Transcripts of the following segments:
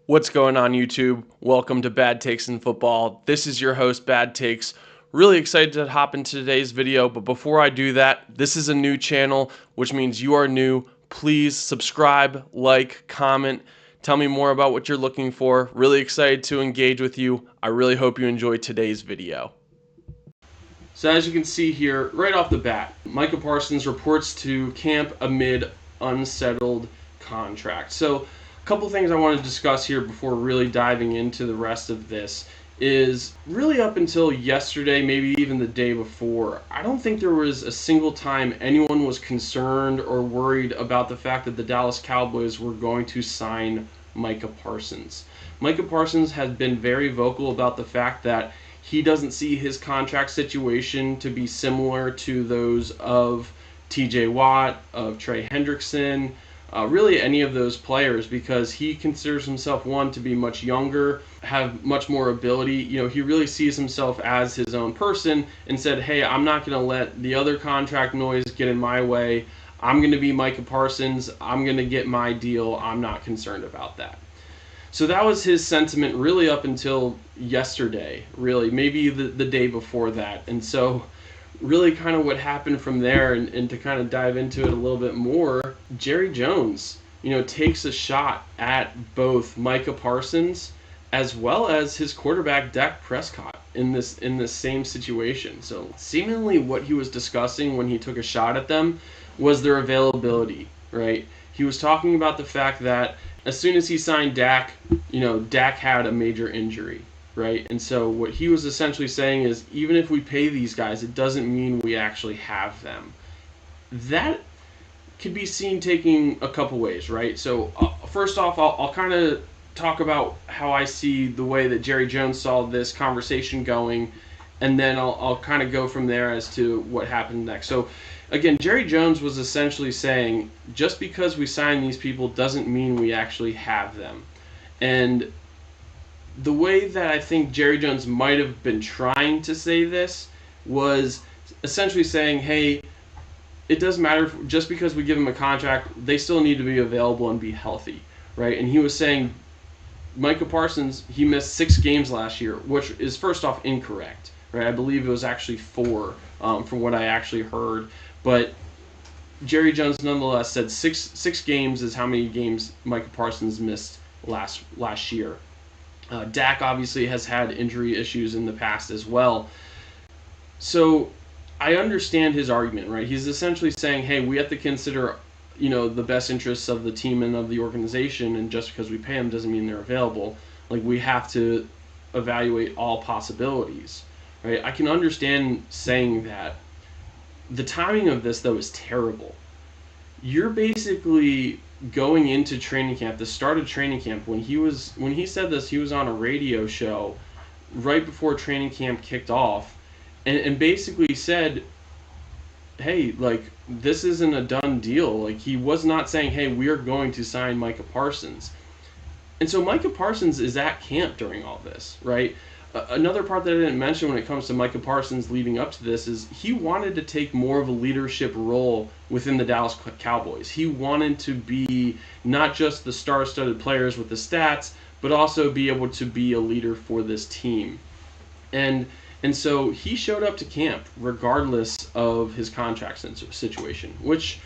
What's going on, YouTube? Welcome to Bad Takes in Football. This is your host, Bad Takes. Really excited to hop into today's video, but before I do that, this is a new channel, which means you are new. Please subscribe, like, comment, tell me more about what you're looking for. Really excited to engage with you. I really hope you enjoy today's video. So as you can see here, right off the bat, Micah Parsons reports to camp amid unsettled contract. So a couple things I want to discuss here before really diving into the rest of this is really up until yesterday, maybe even the day before, I don't think there was a single time anyone was concerned or worried about the fact that the Dallas Cowboys were going to sign Micah Parsons. Micah Parsons has been very vocal about the fact that he doesn't see his contract situation to be similar to those of TJ Watt, of Trey Hendrickson, really any of those players, because he considers himself, one, to be much younger, have much more ability. He really sees himself as his own person and said, hey, I'm not going to let the other contract noise get in my way. I'm going to be Micah Parsons. I'm going to get my deal. I'm not concerned about that. So that was his sentiment really up until yesterday, really, maybe the day before that. And so really kind of what happened from there, and to kind of dive into it a little bit more, Jerry Jones, takes a shot at both Micah Parsons as well as his quarterback Dak Prescott in this same situation. So seemingly what he was discussing when he took a shot at them was their availability, right? He was talking about the fact that as soon as he signed Dak, Dak had a major injury, right? And so what he was essentially saying is, even if we pay these guys, it doesn't mean we actually have them. That could be seen taking a couple ways, right? So first off, I'll kind of talk about how I see the way that Jerry Jones saw this conversation going, and then I'll kind of go from there as to what happened next. So again, Jerry Jones was essentially saying, just because we sign these people doesn't mean we actually have them. And the way that I think Jerry Jones might have been trying to say this was essentially saying, hey, it doesn't matter, just because we give them a contract, they still need to be available and be healthy, right? And he was saying Micah Parsons, he missed 6 games last year, which is first off incorrect, right? I believe it was actually 4 from what I actually heard. But Jerry Jones nonetheless said six games is how many games Micah Parsons missed last year. Dak obviously has had injury issues in the past as well. So I understand his argument, right? He's essentially saying, hey, we have to consider, the best interests of the team and of the organization, and just because we pay them doesn't mean they're available. Like, we have to evaluate all possibilities, right? I can understand saying that. The timing of this, though, is terrible. You're basically going into training camp, the start of training camp. When he said this, he was on a radio show right before training camp kicked off, and basically said, hey, like, this isn't a done deal. Like, he was not saying, hey, we are going to sign Micah Parsons. And so Micah Parsons is at camp during all this, right? Another part that I didn't mention when it comes to Micah Parsons leading up to this is he wanted to take more of a leadership role within the Dallas Cowboys. He wanted to be not just the star-studded players with the stats, but also be able to be a leader for this team. And so he showed up to camp regardless of his contract situation, which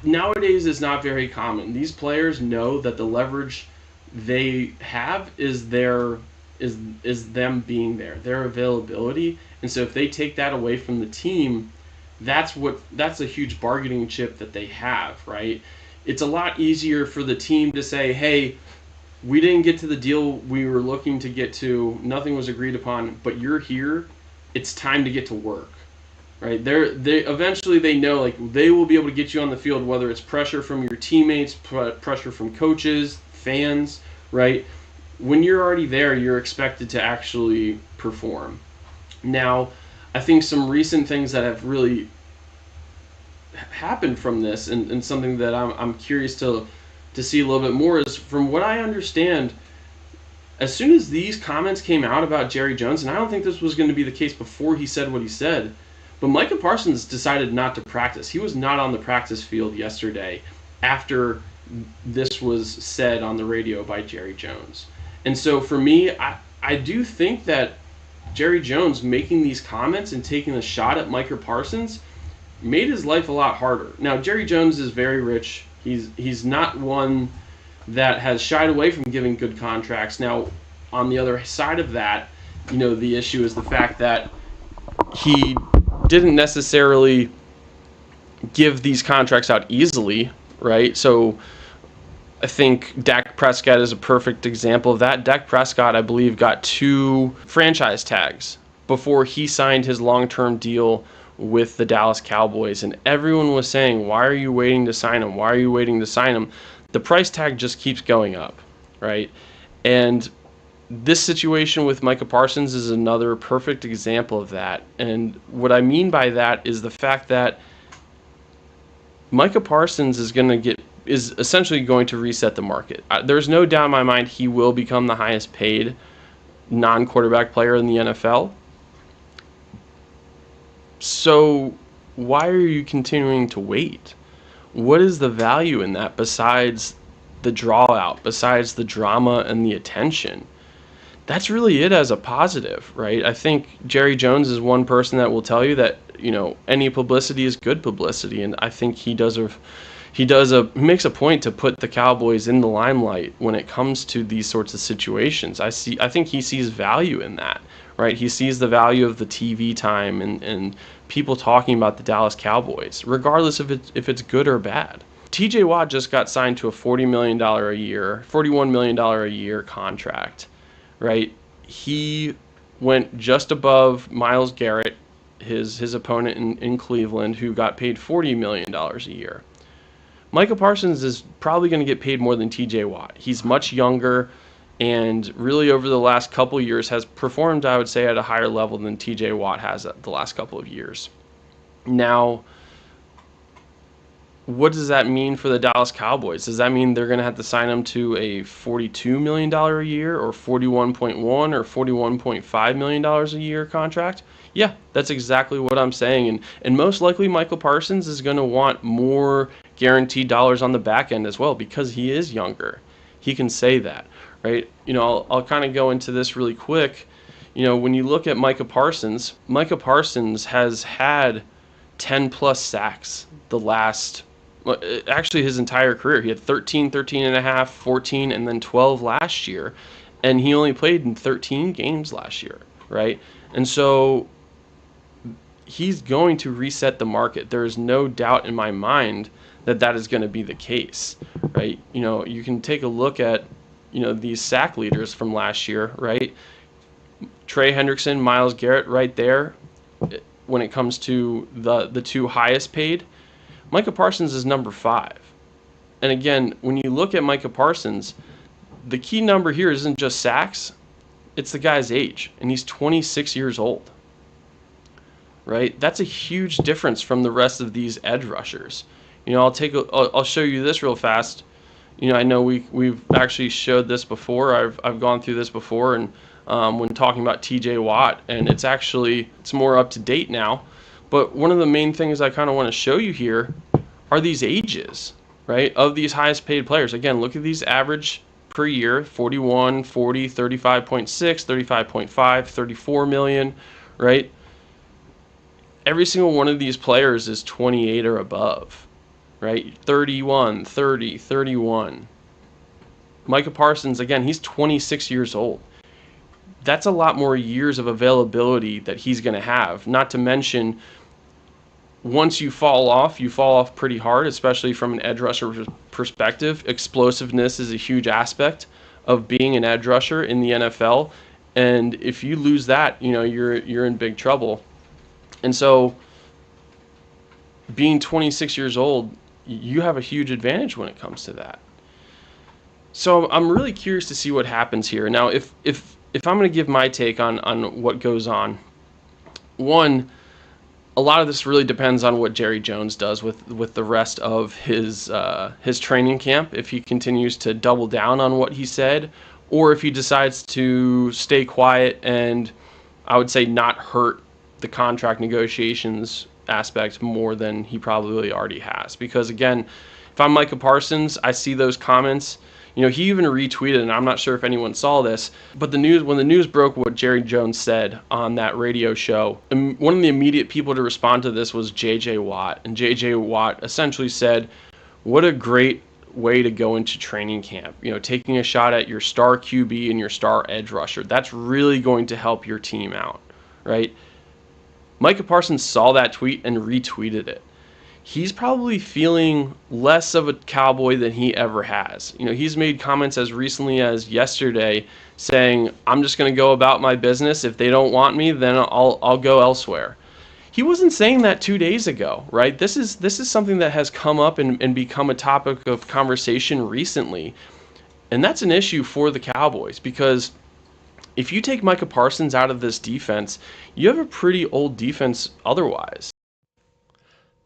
nowadays is not very common. These players know that the leverage they have is them being there, their availability. And so if they take that away from the team, that's a huge bargaining chip that they have, right? It's a lot easier for the team to say, hey, we didn't get to the deal we were looking to get to, nothing was agreed upon, but you're here, it's time to get to work, right? They eventually know, like, they will be able to get you on the field, whether it's pressure from your teammates, pressure from coaches, fans, right? When you're already there, you're expected to actually perform. Now, I think some recent things that have really happened from this, and something that I'm curious to see a little bit more, is, from what I understand, as soon as these comments came out about Jerry Jones, and I don't think this was going to be the case before he said what he said, but Micah Parsons decided not to practice. He was not on the practice field yesterday after this was said on the radio by Jerry Jones. And so for me, I do think that Jerry Jones making these comments and taking a shot at Micah Parsons made his life a lot harder. Now, Jerry Jones is very rich. He's not one that has shied away from giving good contracts. Now, on the other side of that, the issue is the fact that he didn't necessarily give these contracts out easily, right? So I think Dak Prescott is a perfect example of that. Dak Prescott, I believe, got 2 franchise tags before he signed his long-term deal with the Dallas Cowboys. And everyone was saying, why are you waiting to sign him? Why are you waiting to sign him? The price tag just keeps going up, right? And this situation with Micah Parsons is another perfect example of that. And what I mean by that is the fact that Micah Parsons is essentially going to reset the market. There's no doubt in my mind he will become the highest paid non-quarterback player in the NFL. So why are you continuing to wait? What is the value in that besides the draw out, besides the drama and the attention? That's really it as a positive, right? I think Jerry Jones is one person that will tell you that, any publicity is good publicity, and I think he makes a point to put the Cowboys in the limelight when it comes to these sorts of situations. I think he sees value in that, right? He sees the value of the TV time and people talking about the Dallas Cowboys, regardless of if it's good or bad. TJ Watt just got signed to a $41 million a year contract, right? He went just above Myles Garrett, his opponent in Cleveland, who got paid $40 million a year. Micah Parsons is probably going to get paid more than TJ Watt. He's much younger and really over the last couple years has performed, I would say, at a higher level than TJ Watt has at the last couple of years. Now, what does that mean for the Dallas Cowboys? Does that mean they're going to have to sign him to a $42 million a year or $41.1 or $41.5 million a year contract? Yeah, that's exactly what I'm saying. And most likely Michael Parsons is going to want more guaranteed dollars on the back end as well because he is younger. He can say that, right? I'll kind of go into this really quick. When you look at Micah Parsons has had 10 plus sacks actually his entire career. He had 13 and a half, 14, and then 12 last year. And he only played in 13 games last year, right? And so he's going to reset the market. There is no doubt in my mind that is going to be the case, right? You can take a look at, these sack leaders from last year, right? Trey Hendrickson, Myles Garrett right there when it comes to the 2 highest paid. Micah Parsons is number 5. And again, when you look at Micah Parsons, the key number here isn't just sacks, it's the guy's age, and he's 26 years old. Right? That's a huge difference from the rest of these edge rushers. I'll show you this real fast. I know we've actually showed this before. I've gone through this before, and when talking about TJ Watt, and it's more up to date now. But one of the main things I kind of want to show you here are these ages, right, of these highest paid players. Again, look at these average per year: 41, 40, 35.6, 35.5, 34 million, right? Every single one of these players is 28 or above, right? 31, 30, 31. Micah Parsons, again, he's 26 years old. That's a lot more years of availability that he's going to have. Not to mention, once you fall off pretty hard, especially from an edge rusher perspective. Explosiveness is a huge aspect of being an edge rusher in the NFL. And if you lose that, you're in big trouble. And so being 26 years old, you have a huge advantage when it comes to that. So I'm really curious to see what happens here. Now, if I'm going to give my take on what goes on, one, a lot of this really depends on what Jerry Jones does with the rest of his training camp. If he continues to double down on what he said, or if he decides to stay quiet and, I would say, not hurt the contract negotiations aspect more than he probably already has. Because again, If I'm Micah Parsons, I see those comments. He even retweeted, and I'm not sure if anyone saw this, but when the news broke what Jerry Jones said on that radio show, one of the immediate people to respond to this was J.J. Watt. And J.J. Watt essentially said, what a great way to go into training camp. Taking a shot at your star QB and your star edge rusher. That's really going to help your team out, right? Micah Parsons saw that tweet and retweeted it. He's probably feeling less of a Cowboy than he ever has. He's made comments as recently as yesterday saying, I'm just going to go about my business. If they don't want me, then I'll go elsewhere. He wasn't saying that 2 days ago, right? This is something that has come up and become a topic of conversation recently. And that's an issue for the Cowboys, because if you take Micah Parsons out of this defense, you have a pretty old defense otherwise.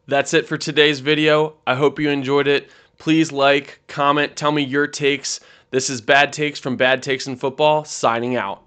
That's it for today's video. I hope you enjoyed it. Please like, comment, tell me your takes. This is Bad Takes from Bad Takes in Football, signing out.